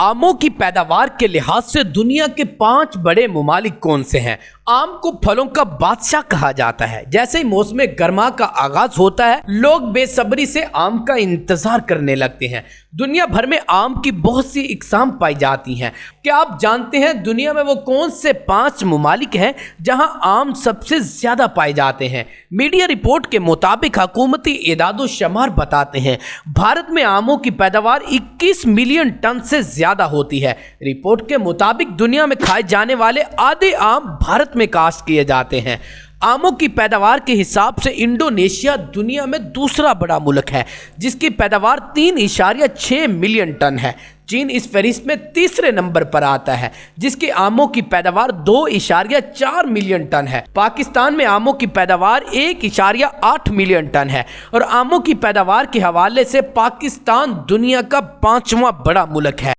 आमों की पैदावार के लिहाज से दुनिया के 5 बड़े ममालिक कौन से हैं? आम को फलों का बादशाह कहा जाता है। जैसे ही मौसम गर्मा का आगाज होता है, लोग बेसब्री से आम का इंतजार करने लगते हैं। दुनिया भर में आम की बहुत सी इकसाम पाई जाती हैं। क्या आप जानते हैं दुनिया में वो कौन से 5 ममालिक हैं जहां आम सबसे ज्यादा पाए जाते हैं? मीडिया रिपोर्ट के मुताबिक हुकूमती इदादो शुमार बताते हैं भारत में आमों की पैदावार 21 मिलियन टन से ज्यादा होती है। रिपोर्ट के मुताबिक दुनिया में खाए जाने वाले आधे आम भारत में काश्त किए जाते हैं। आमों की पैदावार के हिसाब से इंडोनेशिया दुनिया में दूसरा बड़ा मुल्क है, जिसकी पैदावार 3.6 मिलियन टन है। चीन इस फहरिस्त में तीसरे नंबर पर आता है, जिसकी आमों की पैदावार 2.4 मिलियन टन है। पाकिस्तान में आमों की पैदावार 1.8 मिलियन टन है और आमों की पैदावार के हवाले से पाकिस्तान दुनिया का 5वां बड़ा मुल्क है।